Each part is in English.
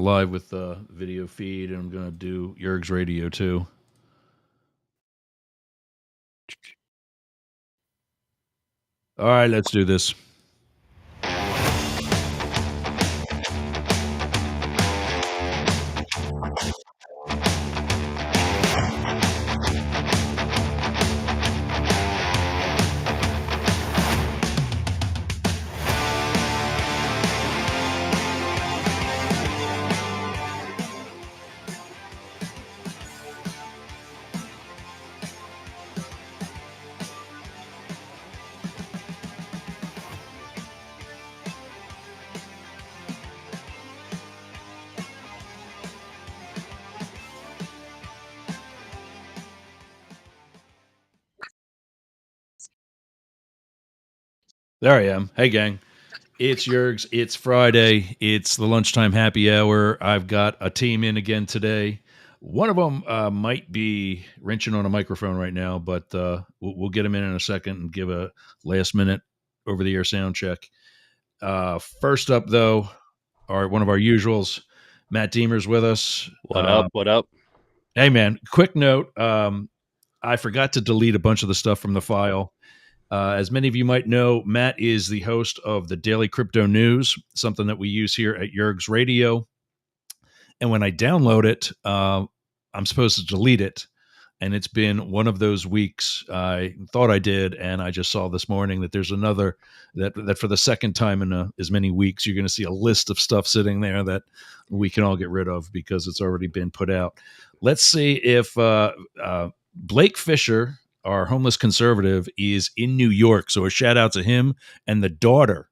live with the video feed, and I'm going to do Yerg's radio too. All right, let's do this. There I am. Hey, gang. It's Yerg's. It's Friday. It's the lunchtime happy hour. I've got a team in again today. One of them might be wrenching on a microphone right now, but we'll get him in a second and give a last minute over the air sound check. First up, though, one of our usuals, Matt Deemer's with us. What up? What up? Hey, man. Quick note. I forgot to delete a bunch of the stuff from the file. As many of you might know, Matt is the host of the Daily Crypto News, something that we use here at Yerg's Radio. And when I download it, I'm supposed to delete it. And it's been one of those weeks. I thought I did, and I just saw this morning that there's another, that for the second time in as many weeks, you're going to see a list of stuff sitting there that we can all get rid of because it's already been put out. Let's see if Blake Fisher, our homeless conservative, is in New York. So a shout out to him and the daughter,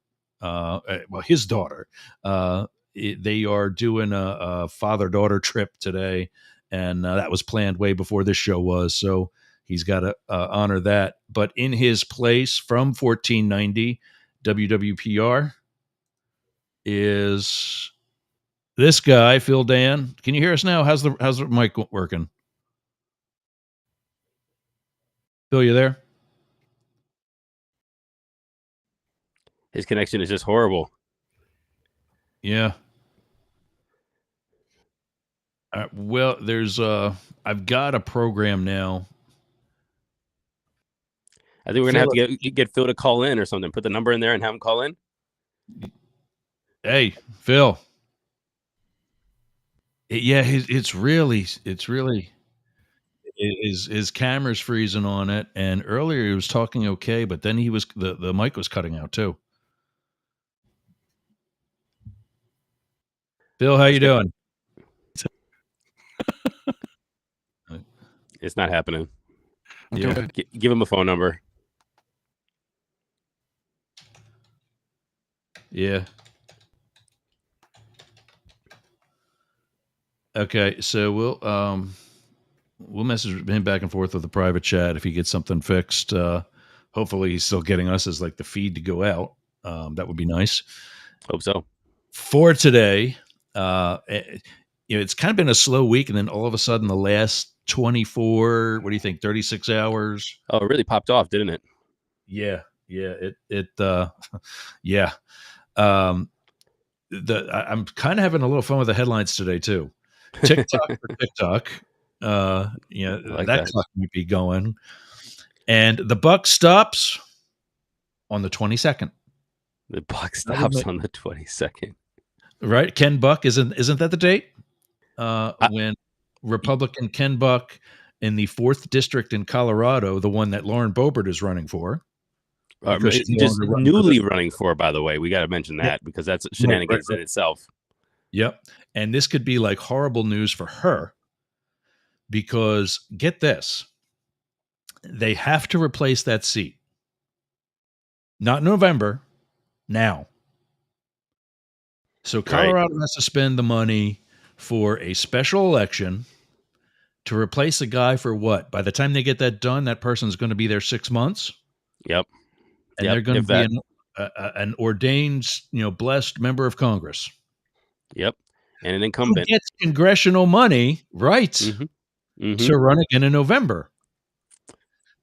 his daughter. They are doing a father-daughter trip today, and that was planned way before this show was. So he's got to honor that. But in his place from 1490, WWPR is this guy, Phil Dan. Can you hear us now? How's the mic working? Phil, you there? His connection is just horrible. Yeah. Well, there's I've got a program now. I think we're gonna have to get Phil to call in or something. Put the number in there and have him call in. Hey, Phil. Yeah, it's really his camera's freezing on it, and earlier he was talking okay, but then the mic was cutting out too. Phil, how you doing? It's not happening. Yeah. Give him a phone number. Yeah. Okay, so we'll message him back and forth with a private chat if he gets something fixed. Hopefully he's still getting us as like the feed to go out. That would be nice. Hope so. For today, it's kind of been a slow week, and then all of a sudden the last 24, what do you think, 36 hours? Oh, it really popped off, didn't it? Yeah. Yeah. I'm kind of having a little fun with the headlines today too. TikTok for TikTok. That clock might be going. And the buck stops on the 22nd. The buck stops on the 22nd. Right? Ken Buck, isn't that the date? When Republican Ken Buck in the 4th district in Colorado, the one that Lauren Boebert is running for. Just newly running for, by the way. We got to mention that because that's shenanigans in itself. Yep. And this could be like horrible news for her because get this, they have to replace that seat. Not November, now. So Colorado has to spend the money for a special election to replace a guy for what? By the time they get that done, that person's going to be there 6 months. Yep. And they're going to be an ordained, blessed member of Congress. Yep. And an incumbent. Who gets congressional money, right, to run again in November.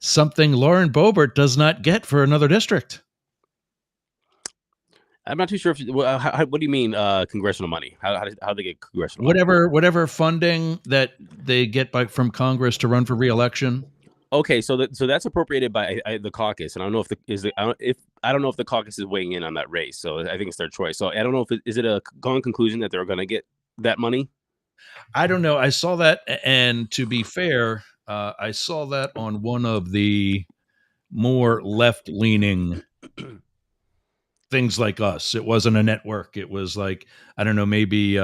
Something Lauren Boebert does not get for another district. I'm not too sure if what do you mean congressional money? How they get congressional money? Whatever funding that they get from Congress to run for reelection. Okay, so that's appropriated by the caucus, and I don't know if I don't know if the caucus is weighing in on that race. So I think it's their choice. So I don't know if is it a gone conclusion that they're going to get that money. I don't know. I saw that, and to be fair, I saw that on one of the more left leaning things like us. It wasn't a network. It was like, I don't know, maybe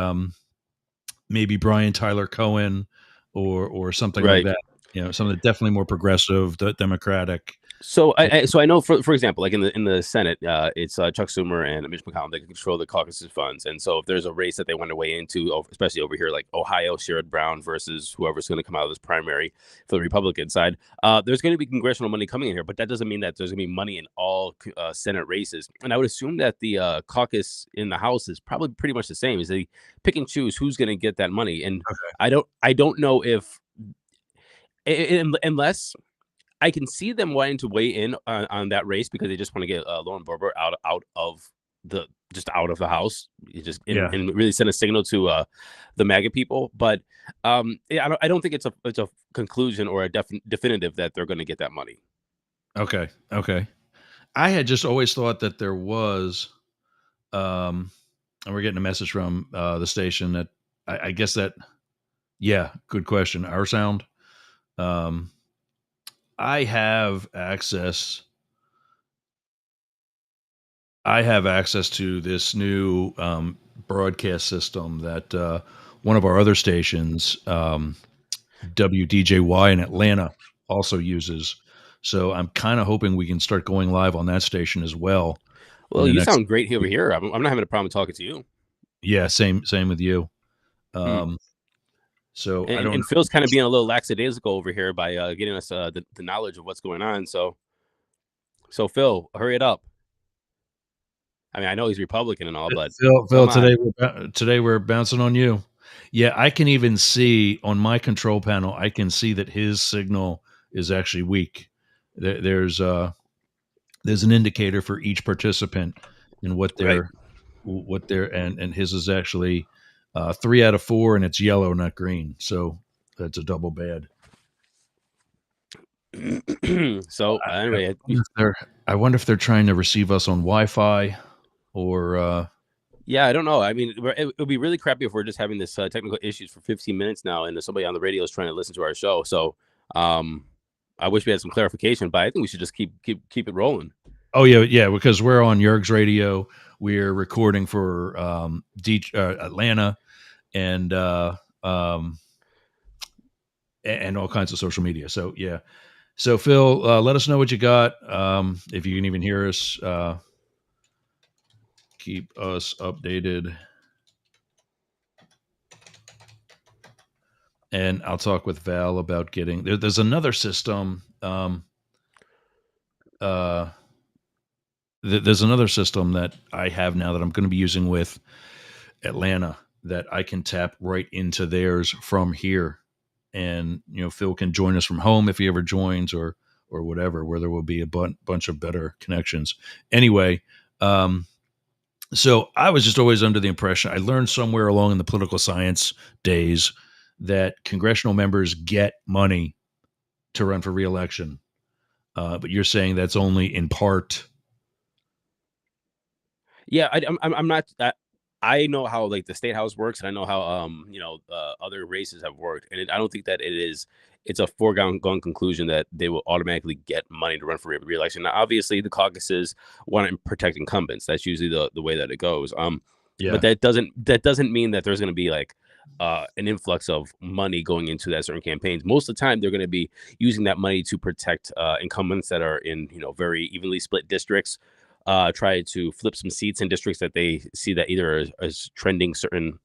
Brian Tyler Cohen or something like Right. that. Something definitely more progressive, Democratic. So I know for example, like in the Senate, it's Chuck Schumer and Mitch McConnell. They control the caucus's funds, and so if there's a race that they want to weigh into, especially over here, like Ohio, Sherrod Brown versus whoever's going to come out of this primary for the Republican side, there's going to be congressional money coming in here, but that doesn't mean that there's going to be money in all Senate races. And I would assume that the caucus in the House is probably pretty much the same. Is they pick and choose who's going to get that money, and Okay. I don't know if unless I can see them wanting to weigh in on that race because they just want to get Lauren Boebert out of the out of the house. You just Yeah. and really send a signal to the MAGA people. But yeah, I don't think it's a conclusion or a definitive that they're going to get that money. Okay. Okay. I had just always thought that there was, and we're getting a message from the station that I guess that, yeah, good question. Our sound. Um, I have access. I have access to this new broadcast system that one of our other stations, WDJY in Atlanta, also uses. So I'm kind of hoping we can start going live on that station as well in Well, the you next. sound great over here. I'm not having a problem talking to you. Yeah, same with you. Hmm. Um, so I don't And know. Phil's kind of being a little lackadaisical over here by getting us the knowledge of what's going on. So Phil, hurry it up. I mean, I know he's Republican and all, but Phil, come on. today we're bouncing on you. Yeah, I can even see on my control panel. I can see that his signal is actually weak. There's an indicator for each participant and Right. what their and his is actually 3 out of 4, and it's yellow, not green. So that's a double bad. So anyway, I wonder if they're trying to receive us on Wi-Fi or yeah, I don't know. I mean, it would be really crappy if we're just having this technical issues for 15 minutes now, and somebody on the radio is trying to listen to our show. So, um, I wish we had some clarification, but I think we should just keep it rolling. oh yeah, because we're on Yerg's radio. We're recording for Atlanta and and all kinds of social media. So yeah. So Phil, let us know what you got. If you can even hear us, keep us updated. And I'll talk with Val about getting there's another system. Uh, there's another system that I have now that I'm going to be using with Atlanta that I can tap right into theirs from here, and Phil can join us from home if he ever joins or whatever, where there will be a bunch of better connections. Anyway, so I was just always under the impression, I learned somewhere along in the political science days that congressional members get money to run for reelection. But you're saying that's only in part. Yeah, I'm not. I know how like the state house works, and I know how other races have worked, and I don't think that it's a foregone conclusion that they will automatically get money to run for reelection. Now, obviously, the caucuses want to protect incumbents. That's usually the way that it goes. But Yeah. that doesn't mean that there's going to be like an influx of money going into that certain campaigns. Most of the time, they're going to be using that money to protect incumbents that are in very evenly split districts. Try to flip some seats in districts that they see that either is trending certain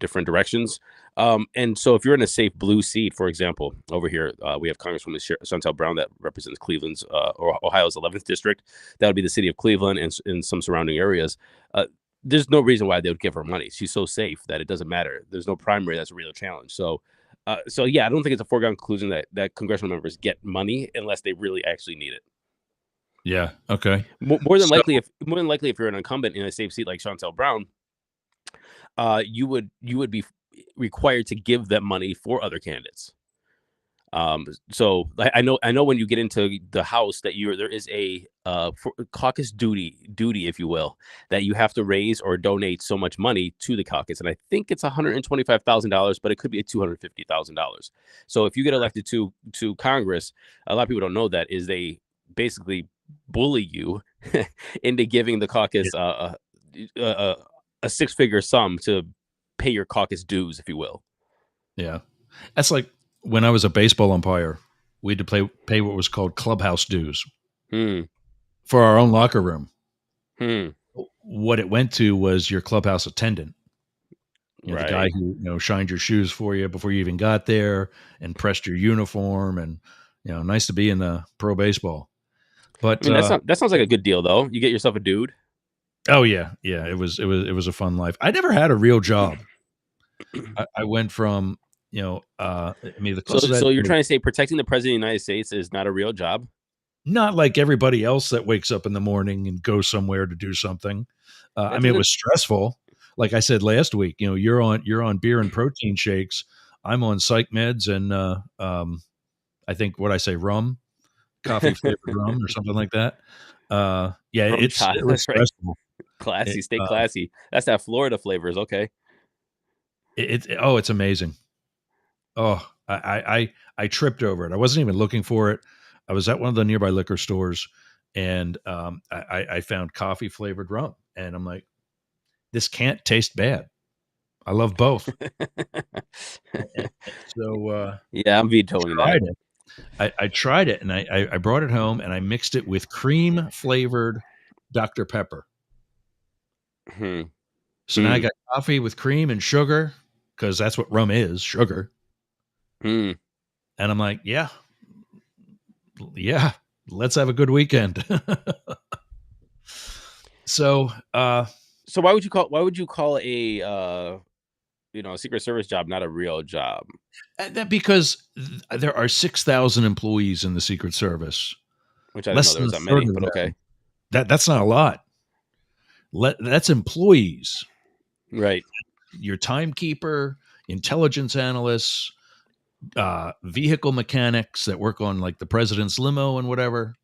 different directions. And so, if you're in a safe blue seat, for example, over here we have Congresswoman Chantel Brown that represents Cleveland's or Ohio's 11th district. That would be the city of Cleveland and in some surrounding areas. There's no reason why they would give her money. She's so safe that it doesn't matter. There's no primary that's a real challenge. So yeah, I don't think it's a foregone conclusion that congressional members get money unless they really actually need it. Yeah. Okay. More than So likely, if you're an incumbent in a safe seat like Chantel Brown, you would be required to give them money for other candidates. So I know when you get into the House that there is a caucus duty, if you will, that you have to raise or donate so much money to the caucus, and I think it's $125,000, but it could be $250,000. So if you get elected to Congress, a lot of people don't know that is they basically bully you into giving the yeah, caucus a, a six-figure sum to pay your caucus dues, if you will. yeah. That's like when I was a baseball umpire, we had to pay what was called clubhouse dues Hmm. for our own locker room. Hmm. What it went to was your clubhouse attendant. The guy Right. who shined your shoes for you before you even got there and pressed your uniform, and nice to be in the pro baseball. I But mean, that sounds like a good deal, though. You get yourself a dude. oh yeah, yeah, it was a fun life. I never had a real job. I went from I mean the So, closest I so you're trying to say protecting the president of the United States is not a real job? not like everybody else that wakes up in the morning and goes somewhere to do something. I That mean, it doesn't. was stressful. Like I said last week, you're on beer and protein shakes. I'm on psych meds and I think what I say rum, coffee flavored rum or something like that. Yeah, Rum it shot, was right? stressful. It, Classy, stay classy. That's that Florida flavors, okay? oh, it's amazing. Oh, I tripped over it. I wasn't even looking for it. I was at one of the nearby liquor stores, and I found coffee flavored rum, and I'm like, this can't taste bad. I love both. So Yeah, I'm vetoing that. tried it. I tried it, and I brought it home, and I mixed it with cream flavored Dr Pepper. Hmm. So now I Hmm. got coffee with cream and sugar because that's what rum is, sugar. Hmm. And I'm like, yeah, yeah, let's have a good weekend. So So why would you call a Secret Service job not a real job? that because there are 6,000 employees in the Secret Service. Which I didn't know Less there than was a that third many, of but okay. them. That's not a lot. That's employees. Right. Your timekeeper, intelligence analysts, vehicle mechanics that work on like the president's limo and whatever.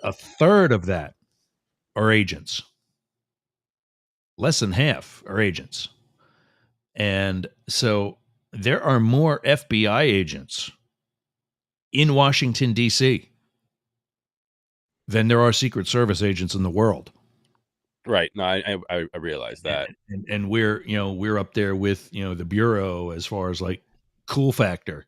A third of that are agents. Less than half are agents. And so there are more FBI agents in Washington, D.C. than there are Secret Service agents in the world. Right. No, I realize And, that. and we're up there with the bureau as far as like cool factor.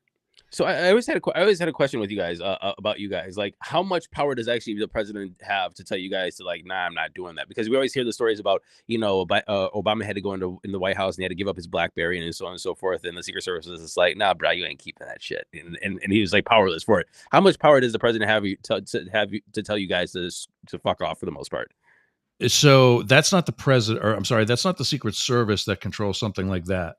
So I always had a question with you guys about you guys. Like, how much power does actually the president have to tell you guys to like, nah, I'm not doing that? Because we always hear the stories about Obama had to go in the White House and he had to give up his BlackBerry and so on and so forth, and the Secret Service was just like, nah, bro, you ain't keeping that shit, and he was like powerless for it. How much power does the president have to tell you guys to fuck off for the most part? So that's not the president, or I'm sorry, that's not the Secret Service that controls something like that.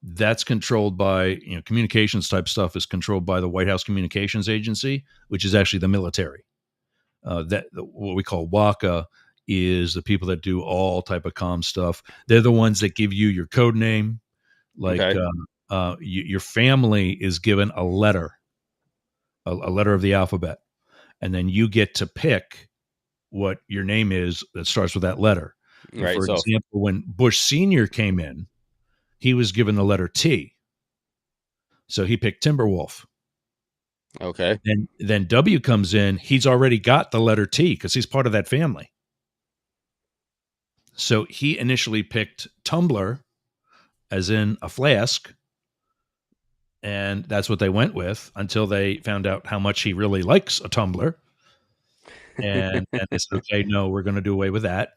That's controlled by communications type stuff is controlled by the White House Communications Agency, which is actually the military. That what we call WACA is the people that do all type of comm stuff. They're the ones that give you your code name. Like Okay. your family is given a letter, a letter of the alphabet, and then you get to pick what your name is that starts with that letter. Right. For So example, when Bush Senior came in, he was given the letter T, so he picked Timberwolf. okay. Then W comes in, he's already got the letter T because he's part of that family. So he initially picked tumbler, as in a flask, and that's what they went with until they found out how much he really likes a tumbler. And they said, okay, no, we're going to do away with that.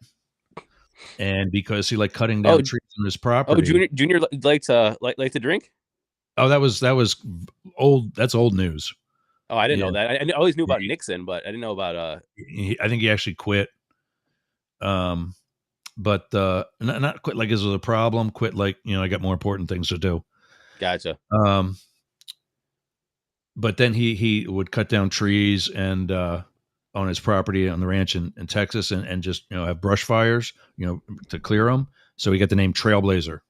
And because he liked cutting oh down trees on his oh property, Junior like to drink. oh, that was old. That's old news. Oh, I didn't Yeah, know that. I always knew yeah, about Nixon, but I didn't know about I think he actually quit. Um, but not quit like this was a problem. Quit like I got more important things to do. Gotcha. Um, but then he would cut down trees and on his property on the ranch in Texas and just have brush fires to clear them. So he got the name Trailblazer.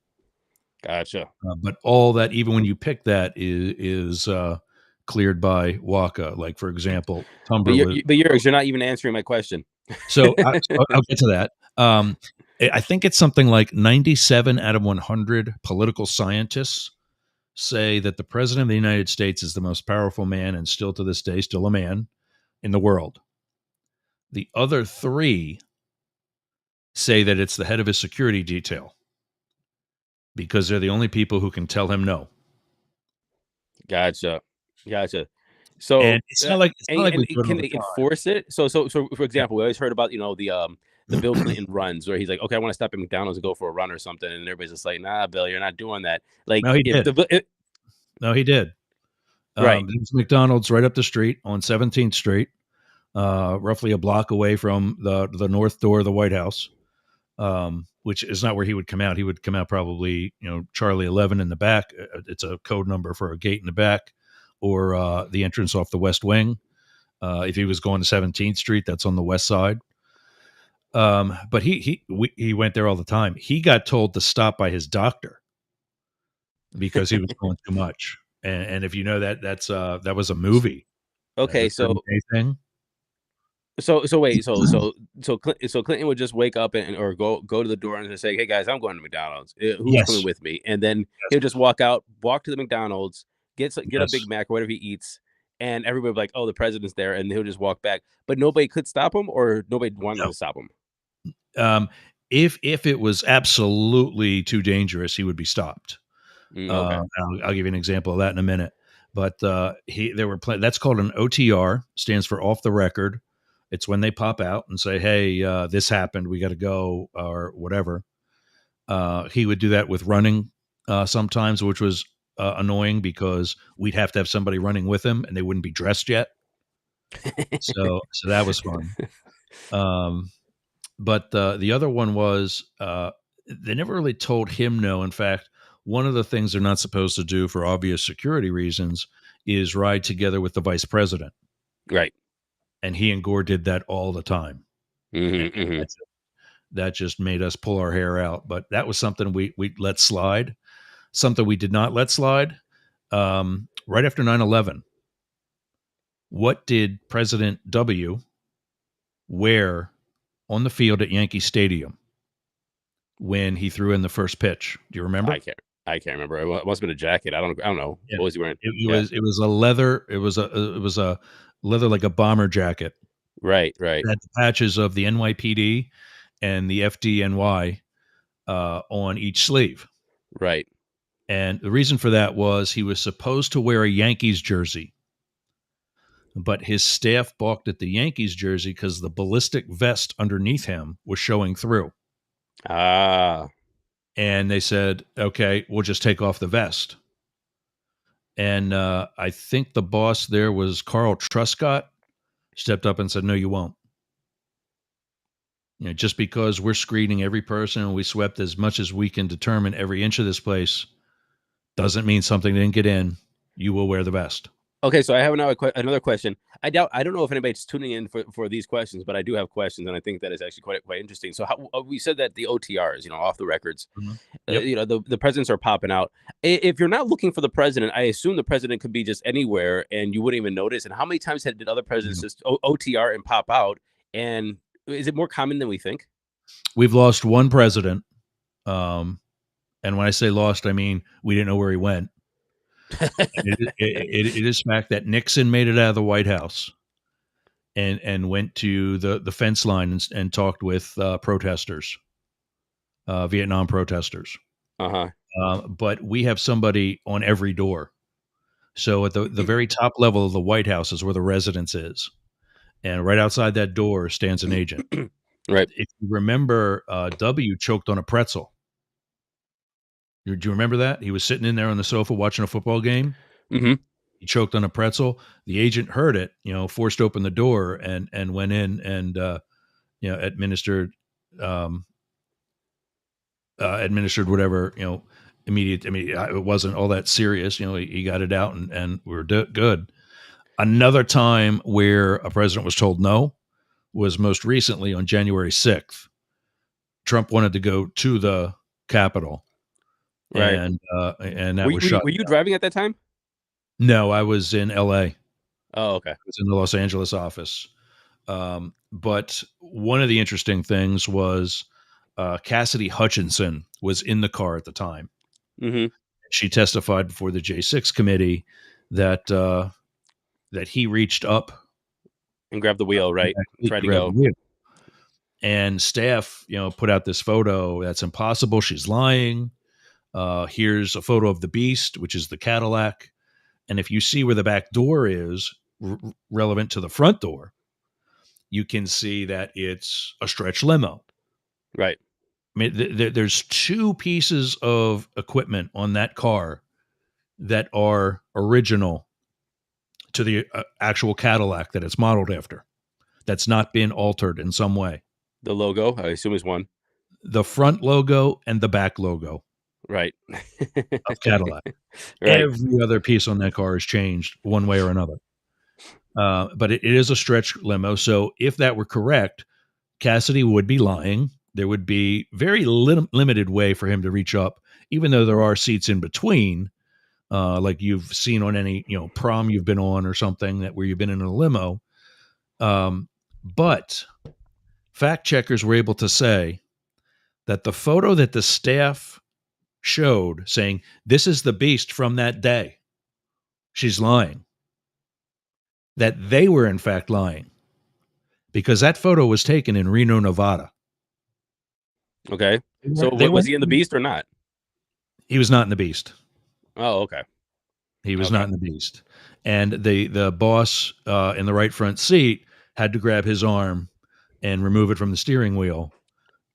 Gotcha. But all that, even when you pick that, is cleared by Waka. Like for example, But Tumber you're was but you're not even answering my question. so I'll get to that. I think it's something like 97 out of 100 political scientists say that the president of the United States is the most powerful man and still to this day, still a man in the world. The other three say that it's the head of his security detail because they're the only people who can tell him no. Gotcha. Gotcha. So, And it's not like we and do it all can the they time. enforce it? So for Yeah. example, we always heard about, the Bill Clinton runs where he's like, "Okay, I wanna stop at McDonald's and go for a run or something," and everybody's just like, "Nah, Bill, you're not doing that." Like, No, he if did. the Bill No, he did. right. There's McDonald's right up the street on 17th Street, roughly a block away from the north door of the White House, which is not where he would come out. He would come out probably, Charlie 11 in the back. It's a code number for a gate in the back, or the entrance off the West Wing. If he was going to 17th Street, that's on the west side. But he went there all the time. He got told to stop by his doctor because he was going too much. And if you know that, that was a movie, the Okay, 30 Day thing. so wait, so Clinton would just wake up and or go to the door and just say, "Hey, guys, I'm going to McDonald's. Who's coming Yes, with me?" And then yes, he'll just walk to the McDonald's, get a yes. Big Mac or whatever he eats, and everybody will be like, "Oh, the president's there," and he'll just walk back. But nobody could stop him, or nobody wanted No. to stop him? Um, if it was absolutely too dangerous, he would be stopped. Okay. I'll give you an example of that in a minute. But that's called an OTR, stands for off the record. It's when they pop out and say, "Hey, this happened. We got to go," or whatever. He would do that with running sometimes, which was annoying because we'd have to have somebody running with him, and they wouldn't be dressed yet. So that was fun. Um, but the other one was they never really told him no. In fact, one of the things they're not supposed to do for obvious security reasons is ride together with the vice president. Right. And he and Gore did that all the time. And Mhm, mhm. that just made us pull our hair out. But that was something we let slide. Something we did not let slide. Right after 9/11, what did President W wear on the field at Yankee Stadium when he threw in the first pitch? Do you remember? I can't I can't remember. It must have been a jacket. I don't know. Yeah. What was he wearing? It Yeah. was it was a leather it was a leather like a bomber jacket. Right, right, It had the patches of the NYPD and the FDNY on each sleeve. right. And the reason for that was he was supposed to wear a Yankees jersey, but his staff balked at the Yankees jersey because the ballistic vest underneath him was showing through. Ah. And they said, "Okay, we'll just take off the vest." And I think the boss there was Carl Truscott, stepped up and said, "No, you won't. Just because we're screening every person and we swept as much as we can determine every inch of this place doesn't mean something didn't get in. You will wear the vest." Okay, so I have another question. I don't know if anybody's tuning in for these questions, but I do have questions, and I think that is actually quite interesting. So we said that the OTRs, off the records, Mhm. Yep. the presidents are popping out. If you're not looking for the president, I assume the president could be just anywhere, and you wouldn't even notice. And how many times did other presidents Mhm. just OTR and pop out? And is it more common than we think? We've lost one president. Um, and when I say lost, I mean we didn't know where he went. It is fact that Nixon made it out of the White House and went to the fence line and talked with protesters, Vietnam protesters. Uh huh. But we have somebody on every door. So at the very top level of the White House is where the residence is, and right outside that door stands an agent. Right. If you remember, W choked on a pretzel. Do you remember that? He was sitting in there on the sofa watching a football game. Hmm. He choked on a pretzel. The agent heard it, forced open the door and went in and administered um, administered whatever immediate. I mean, it wasn't all that serious. He got it out and we were good. Another time where a president was told no was most recently on January 6th. Trump wanted to go to the Capitol, Right. and that was shot. Were you driving at that time? No, I was in L.A. I Oh, okay. was in the Los Angeles office. But one of the interesting things was Cassidy Hutchinson was in the car at the time. Mm-hmm. She testified before the J6 committee that that he reached up And grab the wheel, right? he Try to grabbed the go. wheel. And staff, put out this photo. That's impossible. She's lying. Here's a photo of the Beast, which is the Cadillac. And if you see where the back door is relevant to the front door, you can see that it's a stretch limo. Right. I mean, there's two pieces of equipment on that car that are original to the actual Cadillac that it's modeled after. That's not been altered in some way. The logo, I assume, is one. The front logo and the back logo Right. of Cadillac. Right. Every other piece on that car has changed one way or another. But it is a stretch limo. So if that were correct, Cassidy would be lying. There would be very limited way for him to reach up, even though there are seats in between, like you've seen on any prom you've been on or something that where you've been in a limo. But fact checkers were able to say that the photo that the staff showed saying this is the Beast from that day, she's lying. That they were in fact lying because that photo was taken in Reno, Nevada. Okay. So They was went. he in the Beast or not? He was not in the Beast. Oh, okay. He was Okay. not in the Beast. And the boss in the right front seat had to grab his arm and remove it from the steering wheel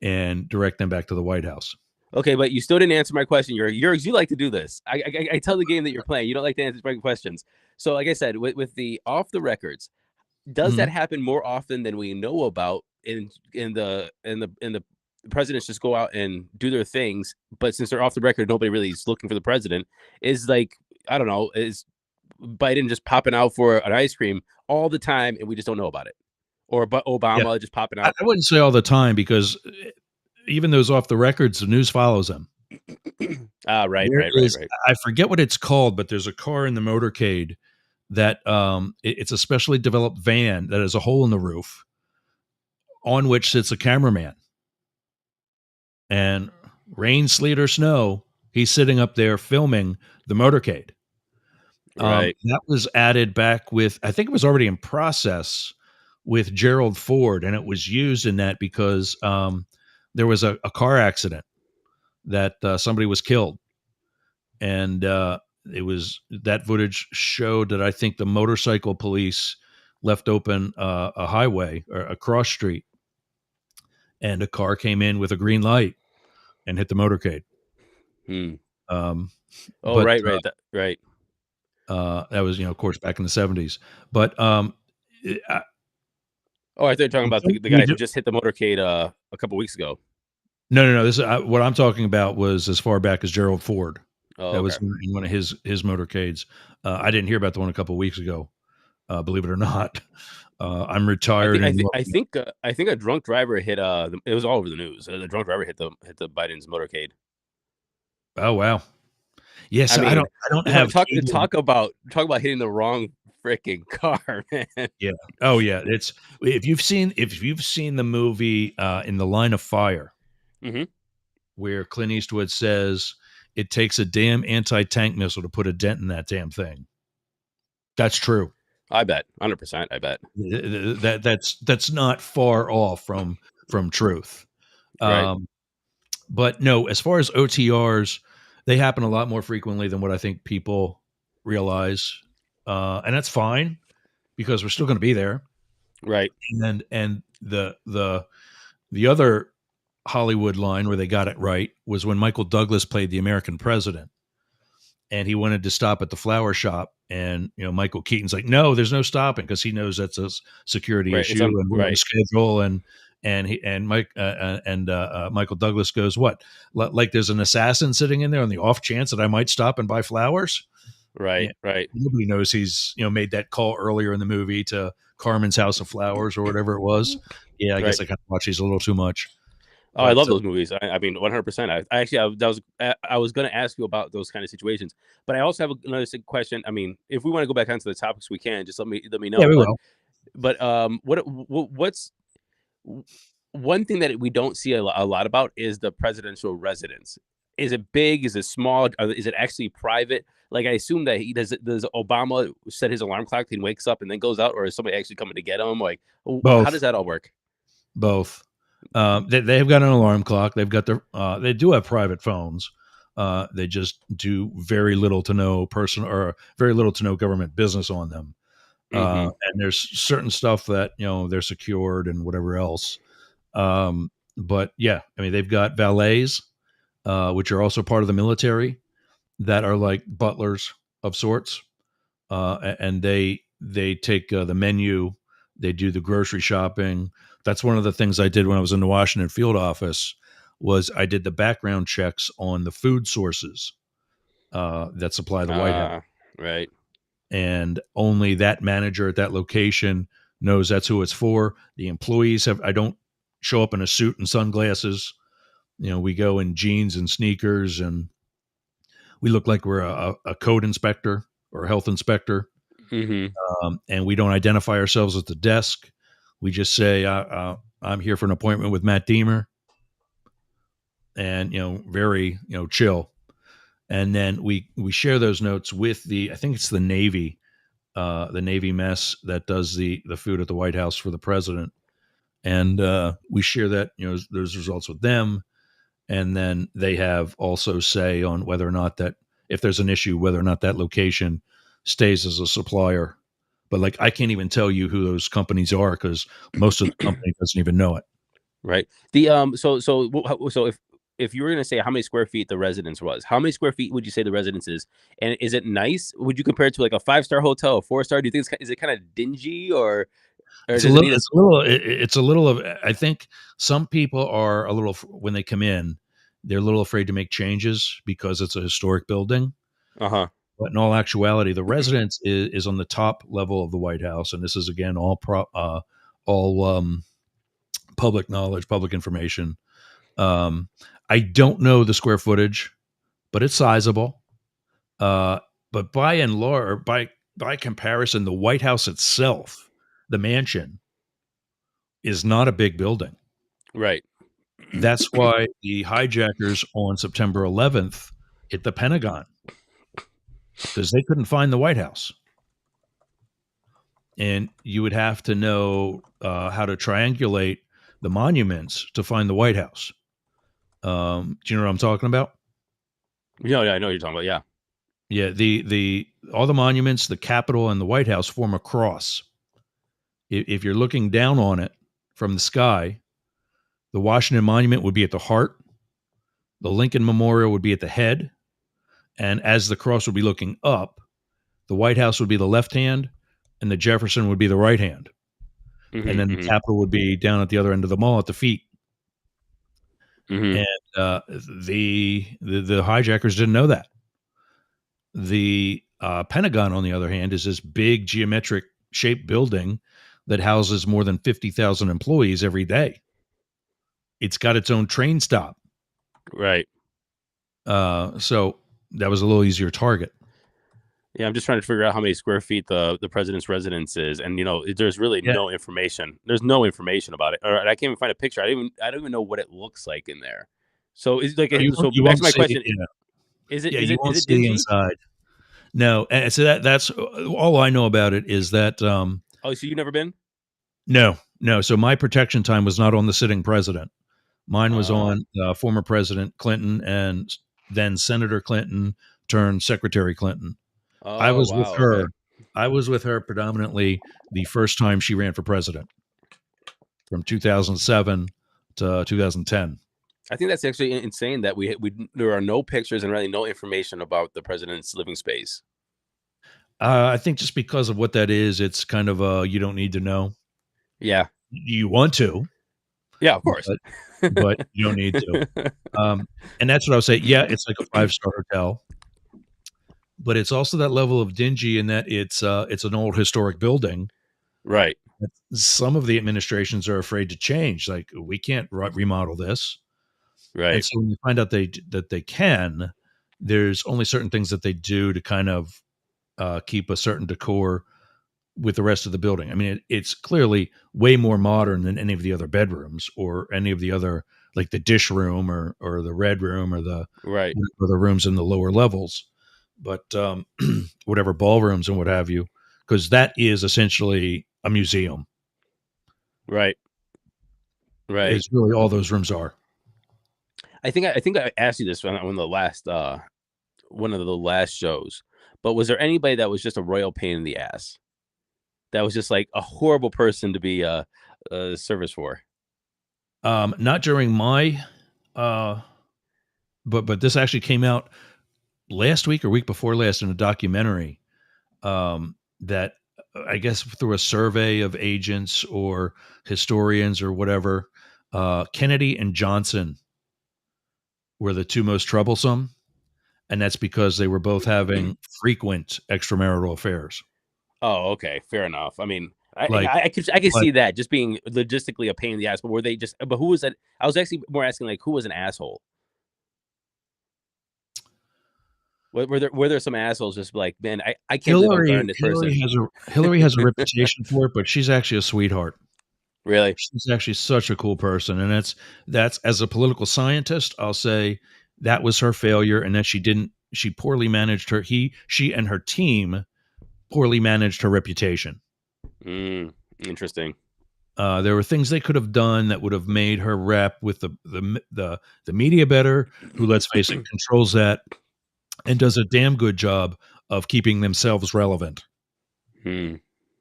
and direct them back to the White House. Okay, but you still didn't answer my question. You like to do this. I tell the game that you're playing. You don't like to answer my questions. So, like I said, with the off the records, does that Mhm. happen more often than we know about? In the presidents just go out and do their things, but since they're off the record, nobody really is looking for the president. Is like, I don't know, is Biden just popping out for an ice cream all the time and we just don't know about it, or but Yeah. Obama just popping I out? wouldn't say all the time because even those off the records, the news follows them. Right, There right, right, is, right. I forget what it's called, but there's a car in the motorcade that it's a specially developed van that has a hole in the roof on which sits a cameraman. And rain, sleet, or snow, he's sitting up there filming the motorcade. Right. That was added back with, I think it was already in process with Gerald Ford, and it was used in that because there was a car accident that somebody was killed, and it was that footage showed that I think the motorcycle police left open a highway or a cross street, and a car came in with a green light and hit the motorcade. Hmm. Um, Oh, but right, right, right. that was, of course, back in the '70s. But I, Oh, I thought you were talking about until the we guy who do, just hit the motorcade a couple weeks ago. no, no, no. This what I'm talking about was as far back as Gerald Ford. Oh, That okay. was in one of his motorcades. I didn't hear about the one a couple weeks ago. Believe it or not, I'm retired and I think a drunk driver hit it was all over the news. The drunk driver hit the Biden's motorcade. oh wow, yes. I I mean, don't have cable. talk about hitting the wrong freaking car, man. Yeah. Oh yeah. It's if you've seen the movie In the Line of Fire, Hmm. where Clint Eastwood says it takes a damn anti-tank missile to put a dent in that damn thing. That's true. I bet, 100%. I bet. That's not far off from truth. Right, Um, but no, as far as OTRs, they happen a lot more frequently than what I think people realize, and that's fine because we're still going to be there. right, And the other Hollywood line where they got it right was when Michael Douglas played the American president, and he wanted to stop at the flower shop, and Michael Keaton's like, no, there's no stopping, because he knows that's a security right. It's issue on and we're on right, schedule, Michael Douglas goes, what, like there's an assassin sitting in there on the off chance that I might stop and buy flowers? Right, Yeah, right, nobody knows he's made that call earlier in the movie to Carmen's House of Flowers or whatever it was. Yeah, I guess right. I kind of watch these a little too much, Oh, I but love those movies. I mean, 100%. I actually, I was going to ask you about those kind of situations, but I also have another question. I mean, if we want to go back onto the topics, we can. Just let me yeah, know. we will. But what's one thing that we don't see a lot about is the presidential residence. Is it big? Is it small? Is it actually private? Like I assume that he does Obama set his alarm clock and wakes up and then goes out, or is somebody actually coming to get him? Like, how does Both, that all work? both. They've got an alarm clock. They've got their. They do have private phones. They just do very little to no person or very little to no government business on them. Mm-hmm. And there's certain stuff that they're secured and whatever else. But yeah, I mean they've got valets, which are also part of the military, that are like butlers of sorts, and they take the menu, they do the grocery shopping. That's one of the things I did when I was in the Washington field office. Was I did the background checks on the food sources that supply the White House, Right. and only that manager at that location knows that's who it's for. The employees have. I don't show up in a suit and sunglasses. We go in jeans and sneakers, and we look like we're a code inspector or a health inspector, Mm-hmm. and we don't identify ourselves at the desk. We just say, "I'm here for an appointment with Matt Deemer," and very chill. And then we share those notes with I think it's the Navy mess that does the food at the White House for the president, and we share that those results with them, and then they have also say on whether or not that if there's an issue, whether or not that location stays as a supplier. But like I can't even tell you who those companies are because most of the company doesn't even know it. Right. The so if you were gonna say how many square feet the residence was, how many square feet would you say the residence is? And is it nice? Would you compare it to like a 5-star hotel, a 4-star? Do you think is it kind of dingy, or It's a does it little. need a It's a little. It's a little of. I think some people are a little when they come in, they're a little afraid to make changes because it's a historic building. uh-huh. But in all actuality, the residence is on the top level of the White House, and this is again all public knowledge, public information. Um, I don't know the square footage, but it's sizable. Uh, but by and large, by comparison, the White House itself, the mansion, is not a big building. Right. That's why the hijackers on September 11th hit the Pentagon because they couldn't find the White House. And you would have to know how to triangulate the monuments to find the White House. Do you know what I'm talking about? Yeah, I know what you're talking about. Yeah. Yeah, the all the monuments, the Capitol and the White House form a cross. If you're looking down on it from the sky, the Washington Monument would be at the heart, the Lincoln Memorial would be at the head, and as the cross would be looking up, the White House would be the left hand, and the Jefferson would be the right hand, and Mm-hmm. then the Mm-hmm. Capitol would be down at the other end of the mall at the feet. Mm-hmm. And the hijackers didn't know that. The Pentagon, on the other hand, is this big geometric shaped building that houses more than 50,000 employees every day. It's got its own train stop. Right. So that was a little easier target. Yeah, I'm just trying to figure out how many square feet the president's residence is, and there's really Yeah. no information. There's no information about it, or I can't even find a picture. I don't even know what it looks like in there. So is like So so you back to won't my see, question: Is it yeah, is you it is won't it see dingy? inside. No. And so that's all I know about it is that, Oh, so you've never been? no, no. So my protection time was not on the sitting president. Mine was Uh, on former President Clinton and then Senator Clinton turned Secretary Clinton. I oh was with wow, okay. her. I was with her predominantly the first time she ran for president from 2007 to 2010. I think that's actually insane that we there are no pictures and really no information about the president's living space. I think just because of what that is, it's kind of you don't need to know. Yeah, You want to, yeah, of course. but you don't need to. Um, and that's what I would say. Yeah, it's like a 5-star hotel. but it's also that level of dingy in that it's an old historic building. Right. Some of the administrations are afraid to change. Like, we can't remodel this. And Right. so when you find out that they can, there's only certain things that they do to kind of keep a certain decor with the rest of the building. I mean, it's clearly way more modern than any of the other bedrooms or any of the other, like the dish room or the red room Right. or the rooms in the lower levels. But whatever ballrooms and what have you, because that is essentially a museum. Right. Right. Is really all those rooms are. I think I asked you this on the last one of the last shows, but was there anybody that was just a royal pain in the ass? That was just like a horrible person to be service for. Not during my, uh, but this actually came out last week or week before last in a documentary that I guess through a survey of agents or historians or whatever, Kennedy and Johnson were the two most troublesome, and that's because they were both having frequent extramarital affairs. Oh, okay, fair enough. I mean, Like, I could but see that just being logistically a pain in the ass. But were they just? But who was that? I was actually more asking like who was an asshole. Were there some assholes just like, man, I can't believe I'm Hillary, marrying this person. Hillary has a reputation for it, but she's actually a sweetheart. Really? She's actually such a cool person, and that's as a political scientist, I'll say that was her failure, and that she poorly managed she and her team poorly managed her reputation. Interesting. There were things they could have done that would have made her rep with the media better, who, let's face it, controls that and does a damn good job of keeping themselves relevant. Hmm.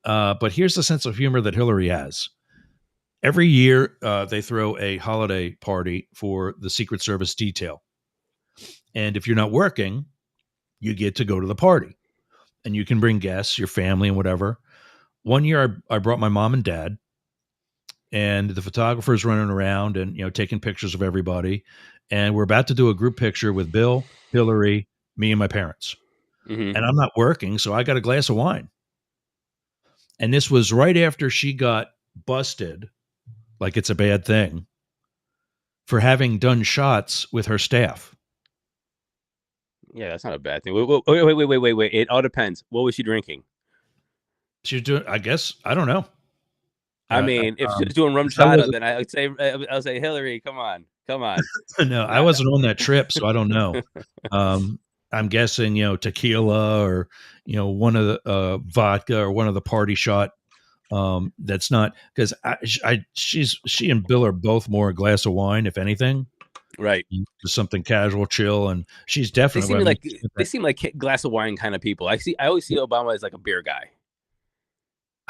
But here's the sense of humor that Hillary has. Every year, they throw a holiday party for the Secret Service detail. And if you're not working, you get to go to the party. And you can bring guests, your family, and whatever. One year, I brought my mom and dad, and the photographer's running around and taking pictures of everybody. And we're about to do a group picture with Bill, Hillary, me, and my parents. Hmm. And I'm not working, so I got a glass of wine. And this was right after she got busted, like it's a bad thing, for having done shots with her staff. Yeah, that's not a bad thing. Wait. It all depends. What was she drinking? She was doing, I guess, I don't know. I mean, if she's Um, doing rum 'Cause I chata, wasn't, then I would say Hillary, come on, come on. no, I Not, wasn't on that trip, so I don't know. Um, I'm guessing, tequila or, one of the vodka or one of the party shot. That's not because she and Bill are both more a glass of wine, if anything, right. just something casual, chill, and she's They definitely. seem I mean, like they seem like glass of wine kind of people. I always see Obama as like a beer guy.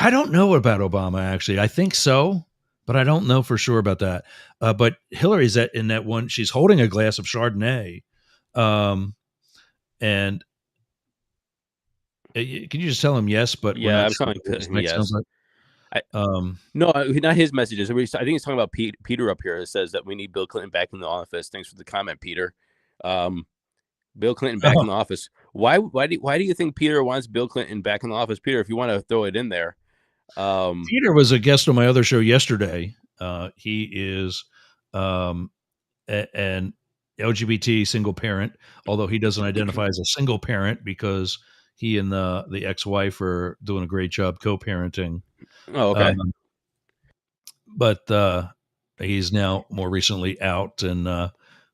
I don't know about Obama actually. I think so, but I don't know for sure about that. But Hillary's in that one. She's holding a glass of Chardonnay, um, and can you just tell him yes? But we're Yeah, not I'm sure telling what his next sounds yes. like. I, Um, no, not his messages. I think he's talking about Peter up here. It says that we need Bill Clinton back in the office. Thanks for the comment, Peter. Um, Bill Clinton back in the office. Why do you think Peter wants Bill Clinton back in the office, Peter? If you want to throw it in there, um, Peter was a guest on my other show yesterday. He is um, an LGBT single parent, although he doesn't identify as a single parent because he and the ex-wife are doing a great job co-parenting. oh, okay, Um, but he's now more recently out, and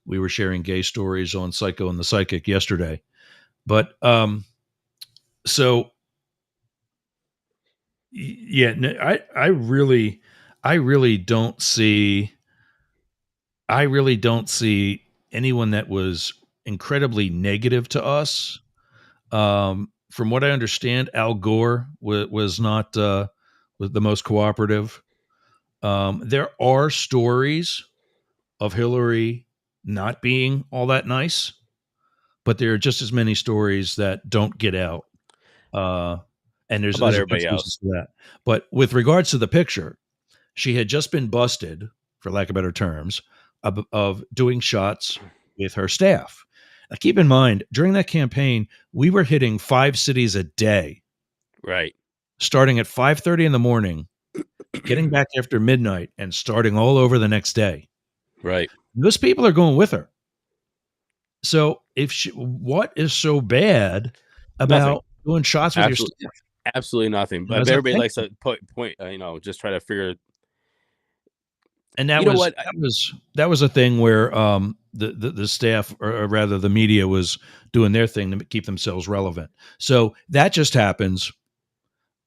we were sharing gay stories on Psycho and the Psychic yesterday. But so yeah, I really don't see I really don't see anyone that was incredibly negative to us. From what I understand, Al Gore was not was the most cooperative. There are stories of Hillary not being all that nice, but there are just as many stories that don't get out. Uh, and about there's a few everybody reasons else. for that. But with regards to the picture, she had just been busted, for lack of better terms, of doing shots with her staff. Keep in mind, during that campaign, we were hitting 5 cities a day, Right. starting at 5:30 in the morning, getting back after midnight, and starting all over the next day. Right. Those people are going with her. So if she, what is so bad Nothing. about doing shots with your Absolutely. staff? Absolutely nothing. You know, But as a everybody thank likes you. to point. Just try to figure. And You know what? that was a thing where the staff, or rather the media, was doing their thing to keep themselves relevant. So that just happens.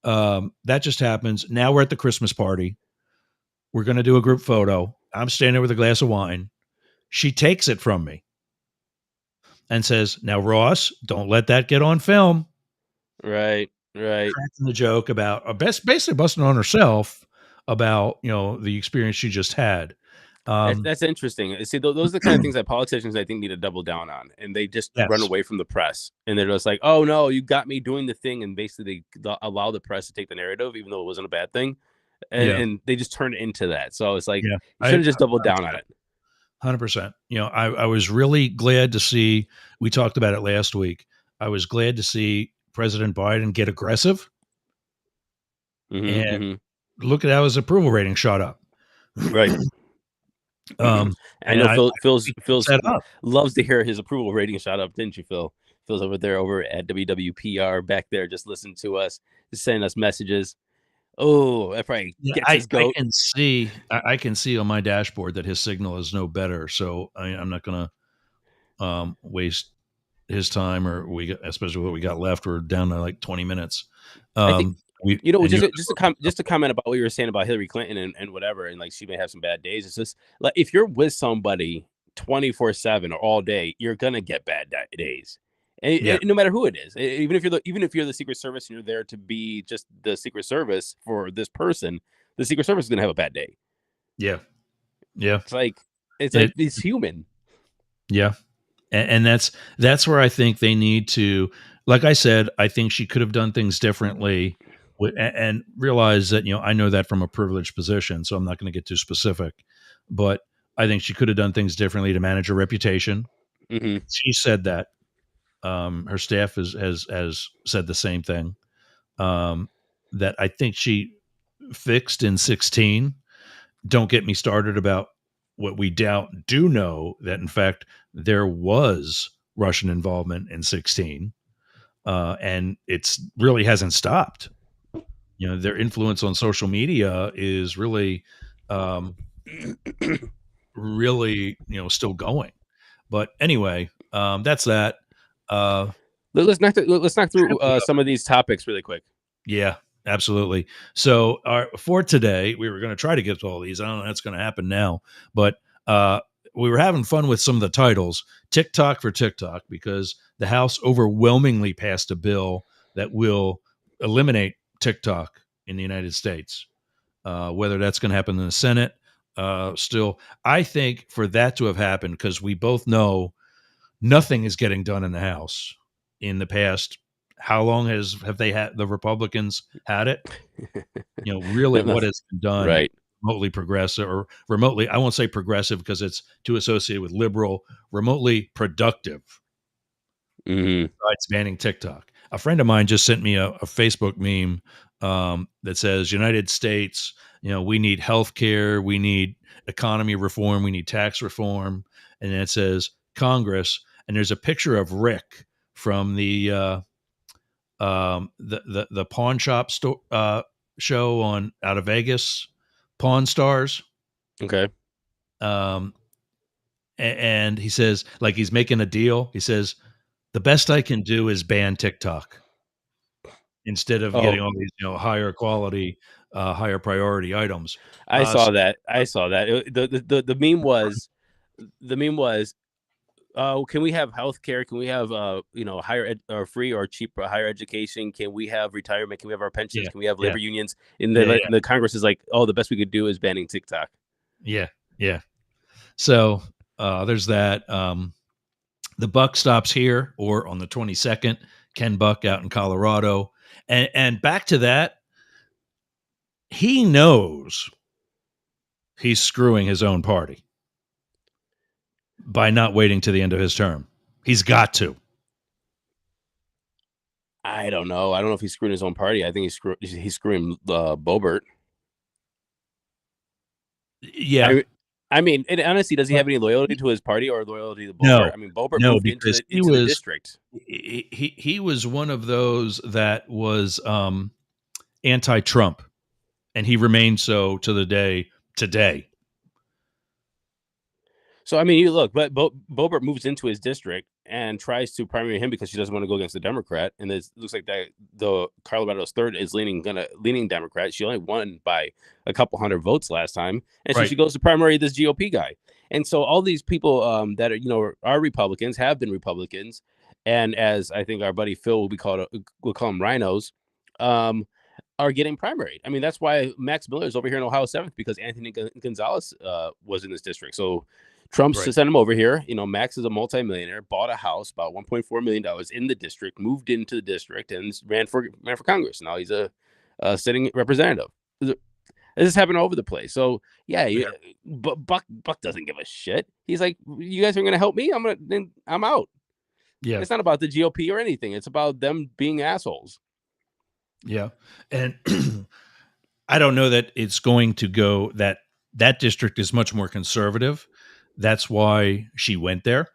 That just happens. Now we're at the Christmas party. We're going to do a group photo. I'm standing there with a glass of wine. She takes it from me and says, "Now, Ross, don't let that get on film." Right. Right. Cracking the joke about basically busting on herself about the experience she just had. Um, That's interesting. See, those are the kind of things that politicians, I think, need to double down on, and they just run yes, away from the press, and they're just like, "Oh no, you got me doing the thing," and basically allow the press to take the narrative, even though it wasn't a bad thing, yeah, and they just turn it into that. So it's like yeah. you I should have just doubled down on it. 100%. I was really glad to see. We talked about it last week. I was glad to see President Biden get aggressive Hmm. and Hmm. look at how his approval rating shot up. Right. I And know I Phil's think he keeps that up. loves to hear his approval rating shot up, didn't you, Phil? Phil's over there over at WWPR back there, just listening to us, just sending us messages. Oh, that probably Yeah, gets his I goat. can see I can see on my dashboard that his signal is no better. So I'm not going to waste his time, or especially what we got left. We're down to like 20 minutes. I think We and just you. just to comment about what you were saying about Hillary Clinton and whatever, and like she may have some bad days. It's just like if you're with somebody 24/7 or all day, you're gonna get bad days. Yeah, No matter who it is, even if you're the Secret Service and you're there to be just the Secret Service for this person, the Secret Service is gonna have a bad day. yeah, yeah. It's like It it's human. yeah. And that's where I think they need to, like I said, I think she could have done things differently, and realize that I know that from a privileged position, so I'm not going to get too specific, but I think she could have done things differently to manage her reputation. Hmm. She said that. Her staff has said the same thing. Um, that I think she fixed in 16. Don't get me started about what we do know, that in fact there was Russian involvement in 16, and it's really hasn't stopped. Their influence on social media is really, um, really, still going. But anyway, that's that. Uh, Let's knock Trying to through put up. some of these topics really quick. Yeah, absolutely. So, for today, we were going to try to get to all these. I don't know if that's going to happen now, but uh, we were having fun with some of the titles. TikTok for TikTok, because the House overwhelmingly passed a bill that will eliminate TikTok in the United States. Whether that's going to happen in the Senate, still, I think for that to have happened, because we both know nothing is getting done in the House in the past. How long have they had the Republicans had it? Really, what has been done Right. remotely progressive, or remotely, I won't say progressive because it's too associated with liberal, remotely productive, Hmm. besides banning TikTok. A friend of mine just sent me a Facebook meme, that says, United States, we need health care, we need economy reform, we need tax reform. And then it says Congress, and there's a picture of Rick from the pawn shop show on out of Vegas, Pawn Stars. Okay. Um, and he says, like, he's making a deal. He says, the best I can do is ban TikTok instead of Oh, getting all these, higher quality, higher priority items. I So saw that. I saw that. The meme was can we have healthcare? Can we have higher or free or cheap or higher education? Can we have retirement? Can we have our pensions? yeah, Can we have yeah, labor unions? And yeah, yeah, the Congress is like, oh, the best we could do is banning TikTok. yeah, yeah. So there's that. The buck stops here, or on the 22nd. Ken Buck out in Colorado, and back to that. He knows he's screwing his own party by not waiting to the end of his term. He's got to. I don't know. I don't know if he's screwing his own party. I think he's screwing Bobert. Yeah. I mean, and honestly, does he But have any loyalty to his party or loyalty to Bobert? no, I mean, Bobert no, moved because into the district. he was one of those that was anti-Trump, and he remained so to the day today. So I mean, you look, but Bobert moves into his district and tries to primary him because she doesn't want to go against the Democrat, and it looks like that the Colorado's third is leaning Democrat. She only won by a couple hundred votes last time, and so Right. she goes to primary this GOP guy. And so all these people that are Republicans, have been Republicans, and as I think our buddy Phil will call them rhinos, um, are getting primaried. I mean, that's why Max Miller is over here in Ohio 7th, because Anthony Gonzalez was in this district. So Trump's Right. to send him over here. Max is a multimillionaire, bought a house, about $1.4 million in the district, moved into the district, and ran for Congress. Now he's a sitting representative. This has happened all over the place. So yeah, but Buck doesn't give a shit. He's like, you guys are going to help me? I'm out. Yeah. It's not about the GOP or anything. It's about them being assholes. Yeah. And I don't know that it's going to go that district is much more conservative. That's why she went there.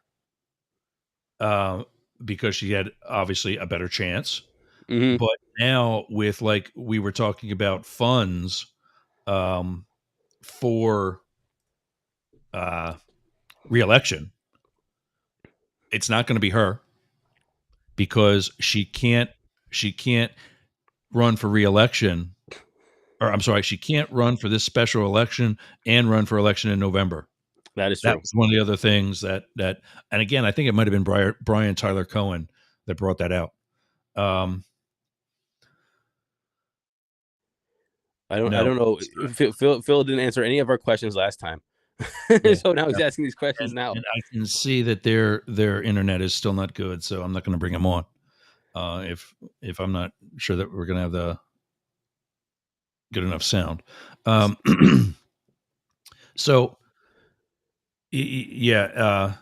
Because she had obviously a better chance. Mm-hmm. But now with, like, we were talking about funds for reelection, it's not going to be her, because she can't run for reelection, or I'm sorry, she can't run for this special election and run for election in November. That is That true. was one of the other things that, and again, I think it might have been Brian Tyler Cohen that brought that out. I don't No, know. Phil didn't answer any of our questions last time. yeah, So now he's yeah. asking these questions now. And I can see that their internet is still not good, so I'm not going to bring them on. If I'm not sure that we're going to have the good enough sound. So yeah,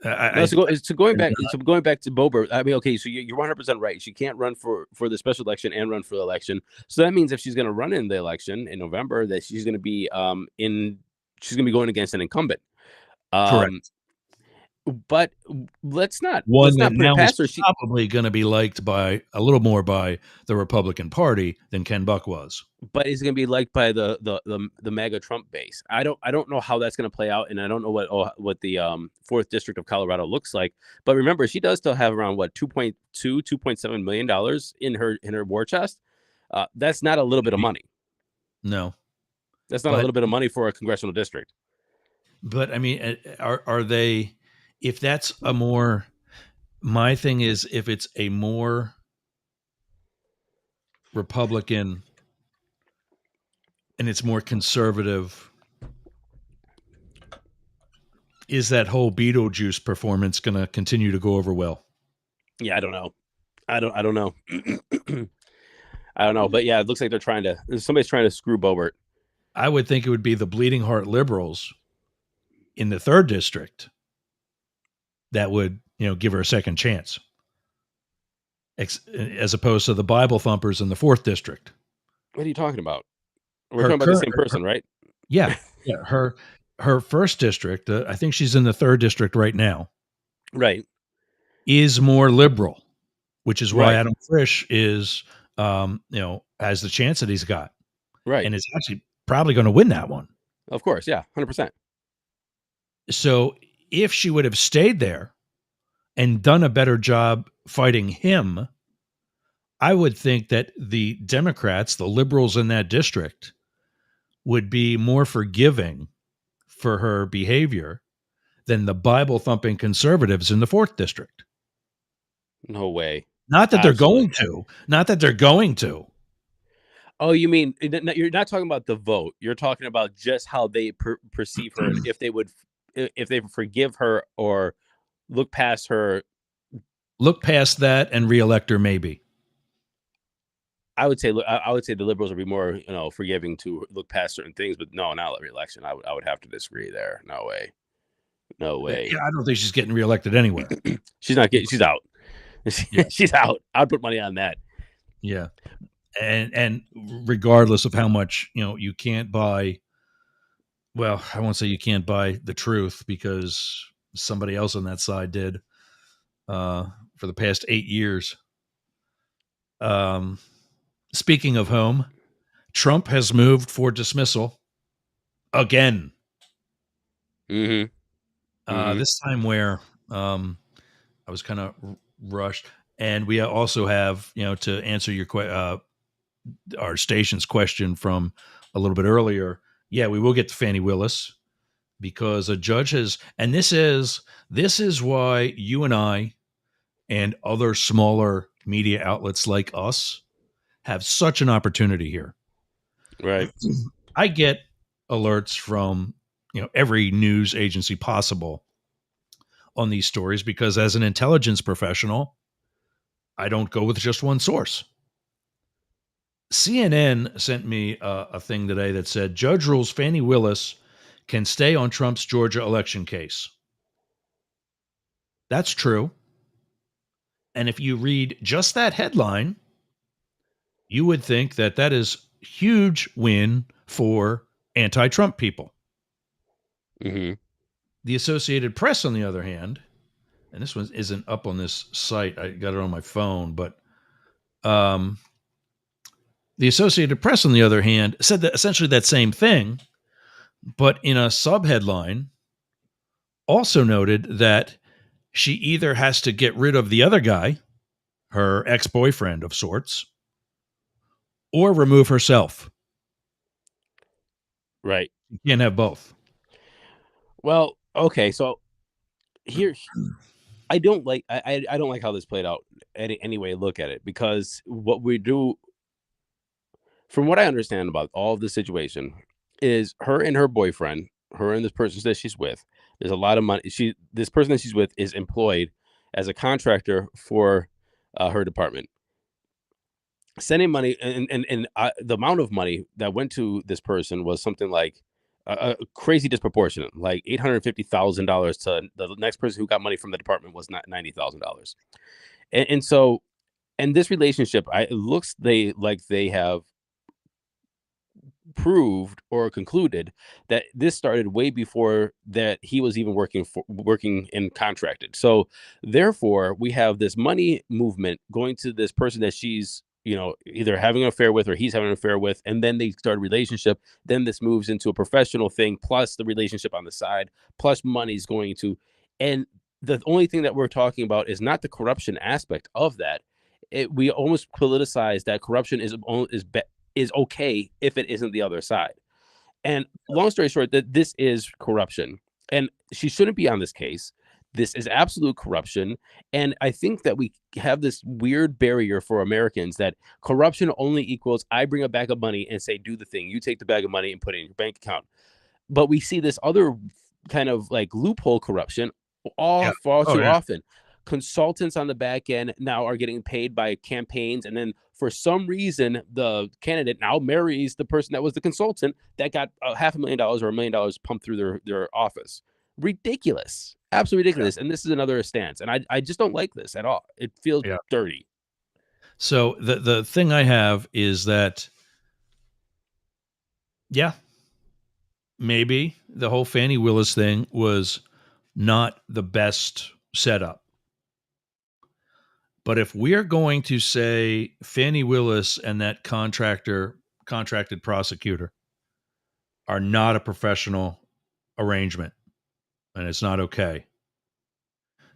No, I so going back to Bober. I mean, okay, so you're 100% right. She can't run for the special election and run for the election. So that means if she's going to run in the election in November, that she's going to be going against an incumbent. Um, correct. but let's not One that put it now is past her. probably going to be liked by a little more by the Republican Party than Ken Buck was. But is going to be liked by the MAGA Trump base. I don't know how that's going to play out, and I don't know what the 4th district of Colorado looks like. But remember, she does still have around 2.7 million dollars in her war chest. That's not a little bit of money. No, That's not a but little bit of money for a congressional district. I mean, are they? If that's a more, my thing is, if it's a more Republican and it's more conservative, is that whole Beetlejuice performance going to continue to go over well? Yeah, I don't know. I don't know. I don't know. But yeah, it looks like somebody's trying to screw Bobert. I would think it would be the Bleeding Heart liberals in the 3rd district that would, give her a second chance, as opposed to the Bible thumpers in the 4th district. What are you talking about? We're Her talking about the current, same person, right? yeah, her 1st district, I think she's in the 3rd district right now, Right. is more liberal, which is why Right. Adam Frisch is, has the chance that he's got, Right. and is actually probably going to win that one. Of course. Yeah. 100%. So if she would have stayed there and done a better job fighting him, I would think that the Democrats, the liberals in that district, would be more forgiving for her behavior than the Bible thumping conservatives in the 4th district. No way. Not that Absolutely. they're going to. Oh, you mean you're not talking about the vote. You're talking about just how they perceive her, and if they forgive her or look past her. Look past that and reelect her, maybe. I would say the liberals would be more, forgiving to look past certain things, but no, not re-election. I would have to disagree there. No way. No way. Yeah, I don't think she's getting reelected anywhere. She's not getting. She's out. Yeah, She's out. I'd put money on that. yeah, and regardless of how much you can't buy. Well, I won't say you can't buy the truth because somebody else on that side did for the past 8 years. Um, Speaking of home, Trump has moved for dismissal again. Mm-hmm. Mm-hmm. This time where I was kind of rushed, and we also have to answer our station's question from a little bit earlier. Yeah, we will get to Fannie Willis because a judge has, and this is why you and I and other smaller media outlets like us have such an opportunity here. Right. I get alerts from every news agency possible on these stories because as an intelligence professional, I don't go with just one source. CNN sent me a thing today that said judge rules Fannie Willis can stay on Trump's Georgia election case. That's true. And if you read just that headline, you would think that that is huge win for anti-Trump people. Mm-hmm. The Associated Press, on the other hand, and this one isn't up on this site. I got it on my phone, but um, the Associated Press, on the other hand, said that essentially that same thing, but in a subheadline, also noted that she either has to get rid of the other guy, her ex-boyfriend of sorts, or remove herself. Right. You can't have both. Well, okay. So here, I don't like how this played out any way I look at it, because what we do, from what I understand about all of the situation, is her and her boyfriend, her and this person that she's with, there's a lot of money. This person that she's with is employed as a contractor for her department, sending money, and the amount of money that went to this person was something like a crazy disproportionate, like $850,000 to the next person who got money from the department was not $90,000, and so, and this relationship, it looks they have proved or concluded that this started way before that he was even working and contracted. So therefore, we have this money movement going to this person that she's either having an affair with or he's having an affair with, and then they start a relationship. Then this moves into a professional thing, plus the relationship on the side, plus money's going to, and the only thing that we're talking about is not the corruption aspect of that. We almost politicize that corruption is okay if it isn't the other side. And long story short, that this is corruption, and she shouldn't be on this case. This is absolute corruption. And I think that we have this weird barrier for Americans that corruption only equals I bring a bag of money and say, do the thing. You take the bag of money and put it in your bank account. But we see this other kind of like loophole corruption Yeah. all far Oh too yeah. often. Consultants on the back end now are getting paid by campaigns, and then for some reason the candidate now marries the person that was the consultant that got $500,000 or $1 million pumped through their office. Ridiculous, absolutely Yeah. ridiculous. And this is another stance, and I just don't like this at all. It feels Yeah. dirty. So the thing I have is that yeah, maybe the whole Fannie Willis thing was not the best setup. But if we're going to say Fannie Willis and that contracted prosecutor are not a professional arrangement and it's not okay,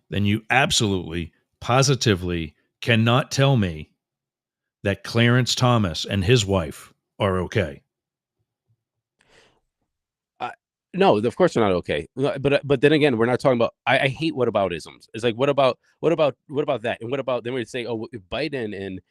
then you absolutely, positively cannot tell me that Clarence Thomas and his wife are okay. Uh, no, of course they're not okay. But then again, we're not talking about. I hate whataboutisms. It's like what about that, and what about then we say, oh, if Biden, and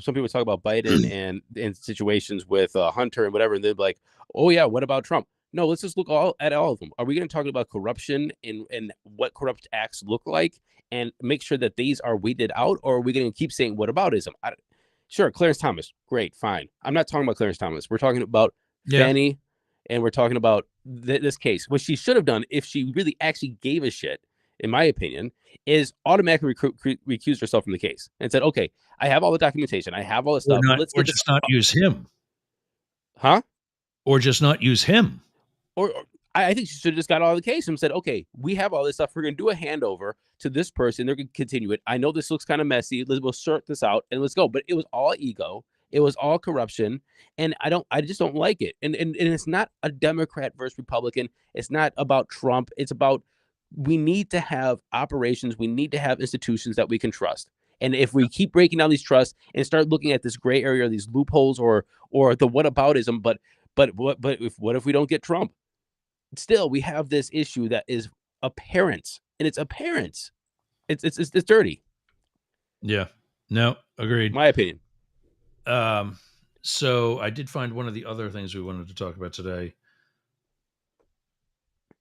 some people talk about Biden and in situations with Hunter and whatever, and they're like, oh yeah, what about Trump? No, let's just look at all of them. Are we going to talk about corruption and what corrupt acts look like, and make sure that these are weeded out, or are we going to keep saying whataboutism? Sure, Clarence Thomas, great, fine. I'm not talking about Clarence Thomas. We're talking about Yeah. Fannie and we're talking about this case. What she should have done, if she really actually gave a shit, in my opinion, is automatically recuse herself from the case and said, "Okay, I have all the documentation, I have all the Or stuff. not, Let's or get this." just not use him, Huh? or just not use him. Or I think she should have just got all the case and said, "Okay, we have all this stuff. We're going to do a handover to this person. They're going to continue it. I know this looks kind of messy. We'll sort this out and let's go." But it was all ego. It was all corruption, and I just don't like it. And it's not a Democrat versus Republican. It's not about Trump. It's about, we need to have operations. We need to have institutions that we can trust. And if we keep breaking down these trusts and start looking at this gray area, these loopholes, or the whataboutism, what if we don't get Trump? Still, we have this issue that is apparent, and it's apparent. It's dirty. Yeah. No, agreed. My opinion. So I did find one of the other things we wanted to talk about today.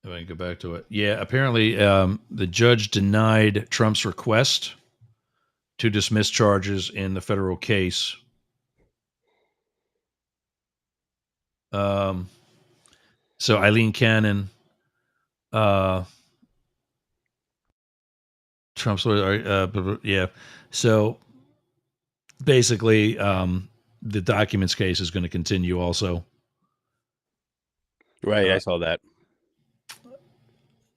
If I can go back to it. Yeah, apparently the judge denied Trump's request to dismiss charges in the federal case. So Eileen Cannon, Trump's lawyer, yeah. So basically, the documents case is going to continue also. Right, I saw that.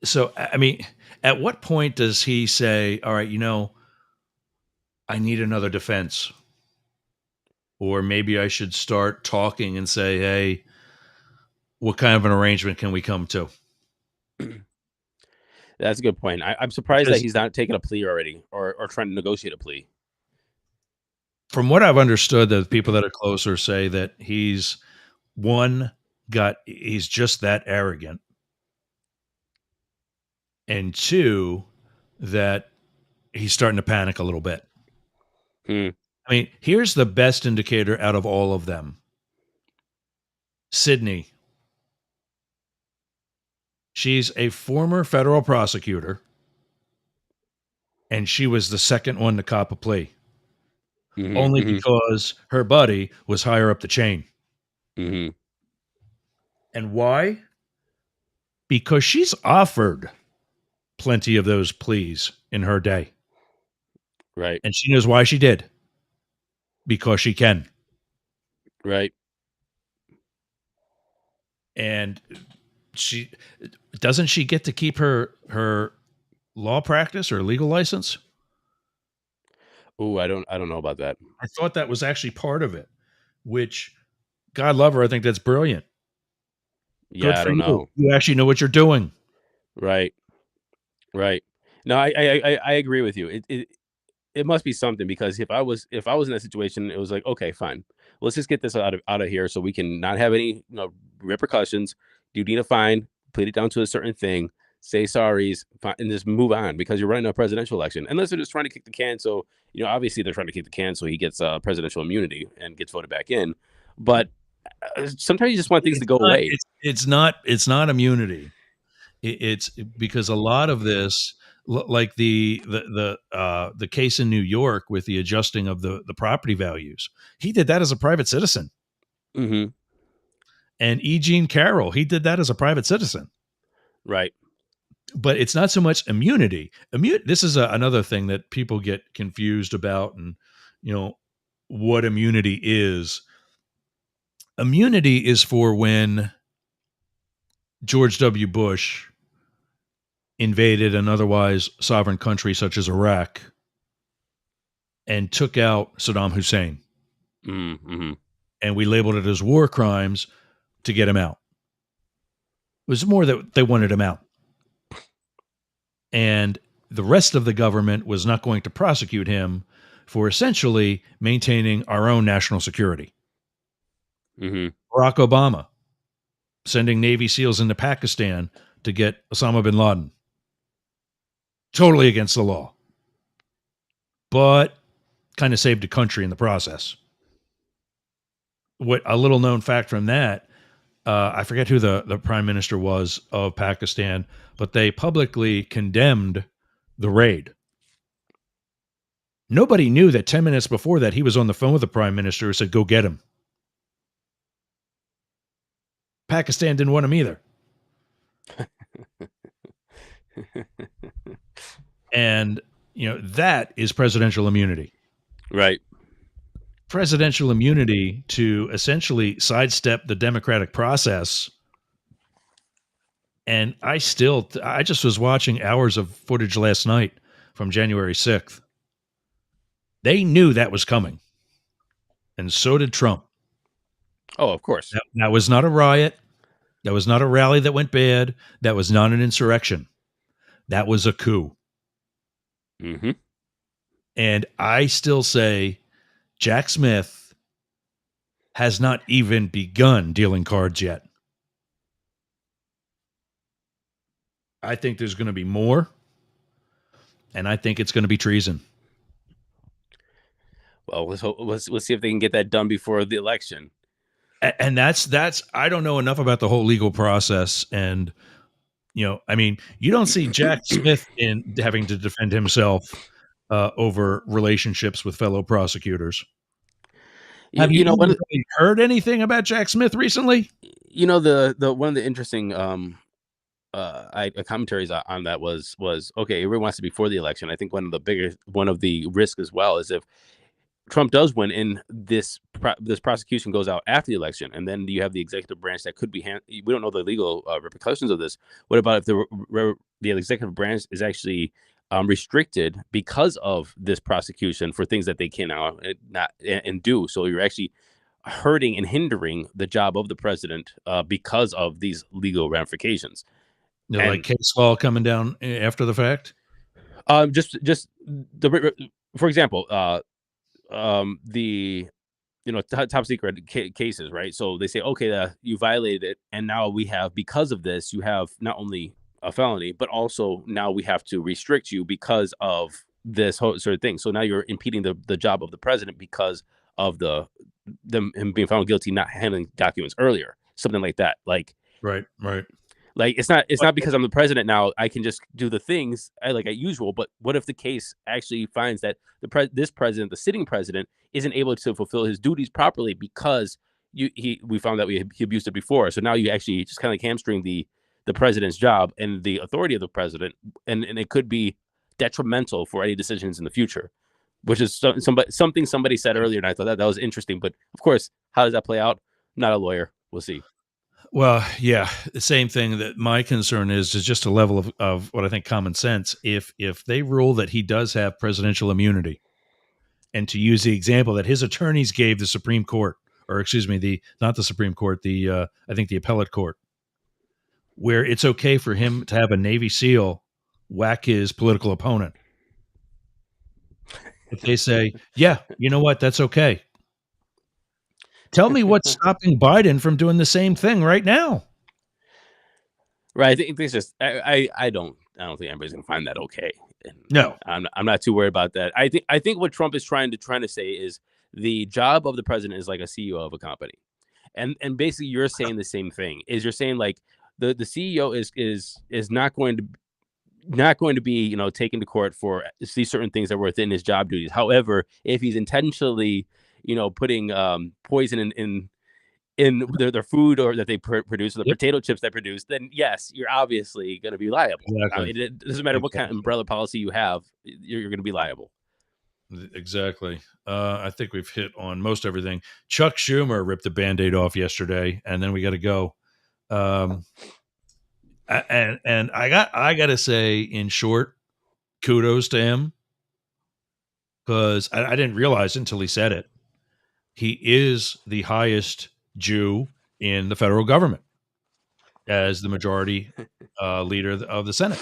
So, I mean, at what point does he say, all right, I need another defense? Or maybe I should start talking and say, hey, what kind of an arrangement can we come to? That's a good point. I'm surprised that he's not taking a plea already, or trying to negotiate a plea. From what I've understood, the people that are closer say that he's just that arrogant. And two, that he's starting to panic a little bit. I mean, here's the best indicator out of all of them. Sydney. She's a former federal prosecutor, and she was the second one to cop a plea. Only because her buddy was higher up the chain. And why? Because she's offered plenty of those pleas in her day. Right. And she knows why she did. Because she can. Right. And she get to keep her law practice or legal license? Oh, I don't know about that. I thought that was actually part of it, which, God love her, I think that's brilliant. Yeah, Good I for don't you. know. You actually know what you're doing. Right. Right. No, I agree with you. It must be something, because if I was in that situation, it was like, okay, fine, let's just get this out of here so we can not have any repercussions. You need a fine, put it down to a certain thing, say sorries, and just move on, because you're running a presidential election. Unless they're just trying to kick the can, so obviously they're trying to kick the can so he gets presidential immunity and gets voted back in. But sometimes you just want things to go away. It's not immunity. It's because a lot of this, like the case in New York with the adjusting of the property values, he did that as a private citizen. And E. Jean Carroll, he did that as a private citizen. Right. But it's not so much immunity. This is another thing that people get confused about, and what immunity is. Immunity is for when George W. Bush invaded an otherwise sovereign country such as Iraq and took out Saddam Hussein. And we labeled it as war crimes to get him out. It was more that they wanted him out. And the rest of the government was not going to prosecute him for essentially maintaining our own national security. Barack Obama sending Navy SEALs into Pakistan to get Osama bin Laden. Totally against the law. But kind of saved the country in the process. What a little known fact from that, I forget who the prime minister was of Pakistan, but they publicly condemned the raid. Nobody knew that 10 minutes before that he was on the phone with the prime minister who said, go get him. Pakistan didn't want him either. And, that is presidential immunity. Right. Presidential immunity to essentially sidestep the democratic process. And I just was watching hours of footage last night from January 6th. They knew that was coming. And so did Trump. Oh, of course. That was not a riot. That was not a rally that went bad. That was not an insurrection. That was a coup. Mm-hmm. And I still say Jack Smith has not even begun dealing cards yet. I think there's going to be more. And I think it's going to be treason. Well, let's see if they can get that done before the election. And that's I don't know enough about the whole legal process. And, you don't see Jack Smith in having to defend himself over relationships with fellow prosecutors. Have you really heard anything about Jack Smith recently? The one of the interesting commentaries on that was okay, everyone wants to be before the election. I think one of the risks as well is if Trump does win and this prosecution goes out after the election, and then you have the executive branch that could be we don't know the legal repercussions of this. What about if the executive branch is actually restricted because of this prosecution for things that they can now not and do? So you're actually hurting and hindering the job of the president because of these legal ramifications. Like case law coming down after the fact. For example, the top secret cases, right? So they say, okay, you violated it, and now we have, because of this, you have not only a felony, but also now we have to restrict you because of this whole sort of thing. So now you're impeding the job of the president because of him being found guilty, not handling documents earlier, something like that. Like right. Like it's not because I'm the president now I can just do the things I like as usual. But what if the case actually finds that this president, the sitting president, isn't able to fulfill his duties properly because we found that he abused it before. So now you actually just kind of like hamstring the president's job and the authority of the president, and it could be detrimental for any decisions in the future, which is something somebody said earlier, and I thought that was interesting. But of course, how does that play out? I'm not a lawyer. We'll see. Well, yeah, the same thing. That my concern is just a level of what I think common sense. If they rule that he does have presidential immunity, and to use the example that his attorneys gave the Supreme Court, or excuse me, not the Supreme Court, I think the appellate court, where it's okay for him to have a Navy SEAL whack his political opponent. If they say, yeah, you know what, that's okay. Tell me what's stopping Biden from doing the same thing right now. Right. I think it's just I don't think anybody's gonna find that okay. No, I'm not too worried about that. I think what Trump is trying to say is the job of the president is like a CEO of a company, and basically you're saying the same thing. Is you're saying like the CEO is not going to be taken to court for these certain things that were within his job duties. However, if he's intentionally putting poison in their food or that they produce, or the potato chips they produce, then yes, you're obviously going to be liable. Exactly. I mean, it doesn't matter what kind of umbrella policy you have, you're going to be liable. Exactly. I think we've hit on most everything. Chuck Schumer ripped the Band-Aid off yesterday, and then we got to go. And I got to say, in short, kudos to him, because I didn't realize it until he said it. He is the highest Jew in the federal government as the majority leader of the Senate.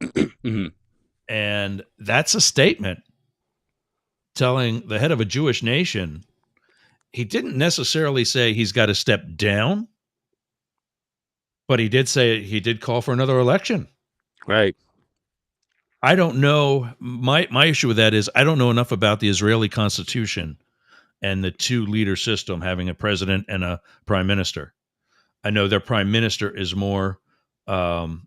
Mm-hmm. And that's a statement telling the head of a Jewish nation. He didn't necessarily say he's got to step down, but he did call for another election. Right. I don't know. My issue with that is I don't know enough about the Israeli Constitution and the two-leader system, having a president and a prime minister. I know their prime minister is more on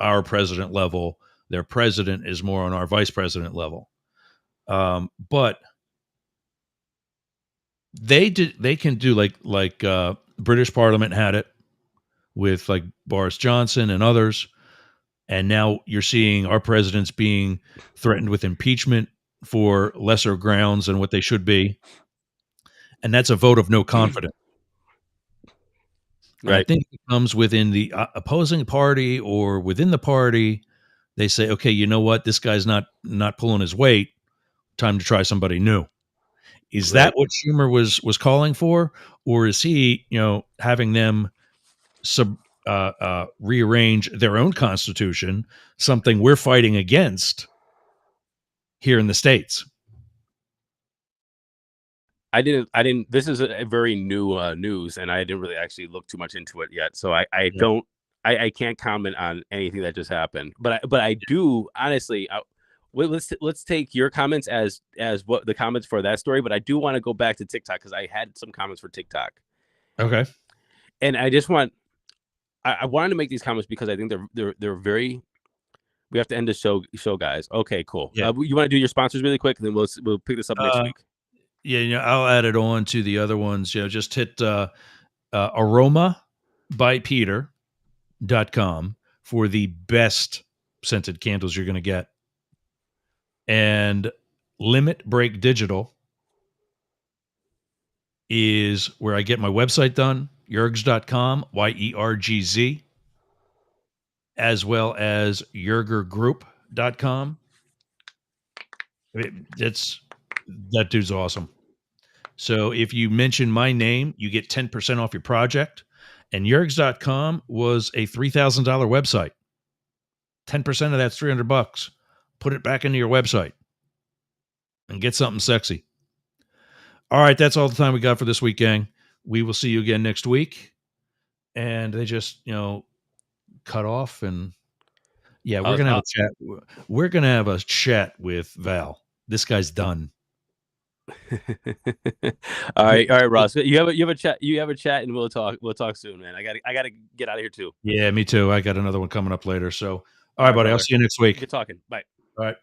our president level. Their president is more on our vice president level. But they can do like British Parliament had it with like Boris Johnson and others. And now you're seeing our presidents being threatened with impeachment for lesser grounds than what they should be. And that's a vote of no confidence. And I Right. think it comes within the opposing party or within the party. They say, okay, you know what? This guy's not pulling his weight. Time to try somebody new. Is that Right. what Schumer was calling for, or is he, having them rearrange their own constitution, something we're fighting against here in the States? I didn't. This is a very new news, and I didn't really actually look too much into it yet. So I Yeah. don't. I can't comment on anything that just happened. But I do honestly. Let's take your comments as what the comments for that story. But I do want to go back to TikTok because I had some comments for TikTok, Okay. and I just want. I wanted to make these comments because I think they're very. We have to end the show, guys. Okay, cool. Yeah. You want to do your sponsors really quick, and then we'll pick this up next week. Yeah, I'll add it on to the other ones. Just hit Aroma by Peter.com for the best scented candles you're going to get. And Limit Break Digital is where I get my website done, yergz.com, YERGZ, as well as yergergroup.com. That dude's awesome. So if you mention my name, you get 10% off your project. And yergz.com was a $3,000 website. 10% of that's $300. Put it back into your website and get something sexy. All right, that's all the time we got for this week, gang. We will see you again next week. And they just, cut off, and yeah, we're gonna have a chat. We're gonna have a chat with Val. This guy's done. all right, Ross. You have a chat. You have a chat, and we'll talk. We'll talk soon, man. I gotta get out of here too. Yeah, me too. I got another one coming up later. So, all right, buddy. I'll brother. see you next week. Good talking. Bye. All right.